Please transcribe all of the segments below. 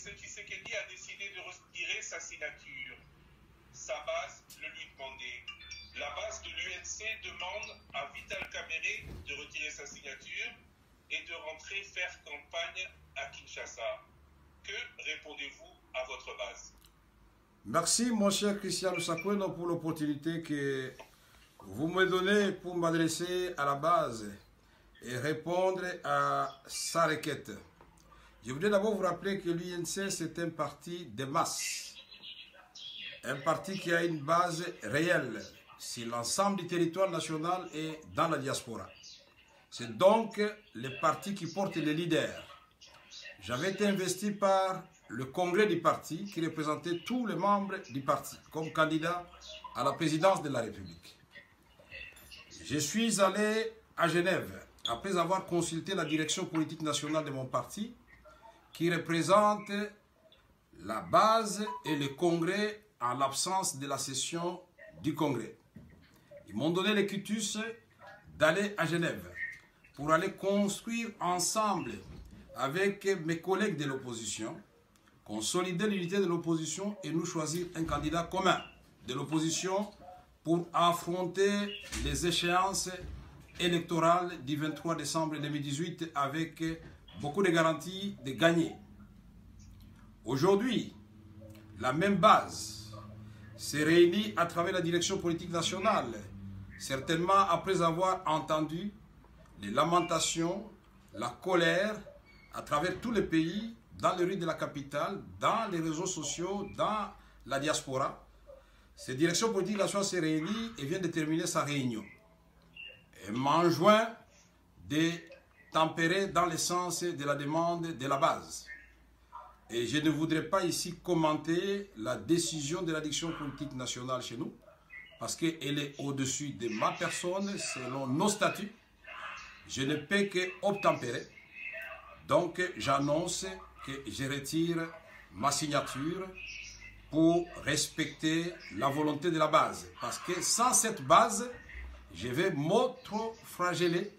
Félix Tshisekedi a décidé de retirer sa signature. Sa base le lui demandait. La base de l'UNC demande à Vital Kamerhe de retirer sa signature et de rentrer faire campagne à Kinshasa. Que répondez-vous à votre base? Merci mon cher Christian Lusakweno pour l'opportunité que vous me donnez pour m'adresser à la base et répondre à sa requête. Je voudrais d'abord vous rappeler que l'UNC c'est un parti de masse, un parti qui a une base réelle sur l'ensemble du territoire national et dans la diaspora. C'est donc le parti qui porte les leaders. J'avais été investi par le congrès du parti qui représentait tous les membres du parti comme candidat à la présidence de la République. Je suis allé à Genève après avoir consulté la direction politique nationale de mon parti qui représente la base et le congrès en l'absence de la session du congrès. Ils m'ont donné le quitus d'aller à Genève pour aller construire ensemble avec mes collègues de l'opposition, consolider l'unité de l'opposition et nous choisir un candidat commun de l'opposition pour affronter les échéances électorales du 23 décembre 2018 avec beaucoup de garanties de gagner. Aujourd'hui, la même base s'est réunie à travers la direction politique nationale, certainement après avoir entendu les lamentations, la colère à travers tous les pays, dans les rues de la capitale, dans les réseaux sociaux, dans la diaspora. Cette direction politique nationale s'est réunie et vient de terminer sa réunion. Elle m'enjoint de tempérer dans le sens de la demande de la base. Et je ne voudrais pas ici commenter la décision de la direction politique nationale chez nous, parce qu'elle est au-dessus de ma personne, selon nos statuts. Je ne peux qu'obtempérer. Donc, j'annonce que je retire ma signature pour respecter la volonté de la base. Parce que sans cette base, je vais m'auto-flageller,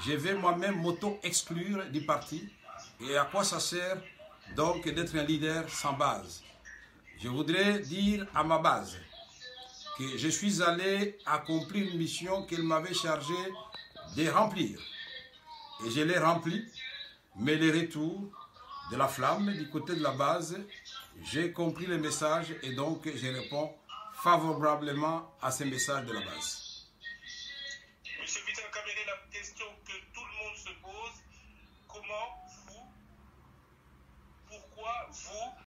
je vais moi-même m'auto-exclure du parti. Et à quoi ça sert donc d'être un leader sans base? Je voudrais dire à ma base que je suis allé accomplir une mission qu'elle m'avait chargée de remplir. Et je l'ai remplie, mais les retours de la flamme du côté de la base, j'ai compris le message et donc je réponds favorablement à ces messages de la base.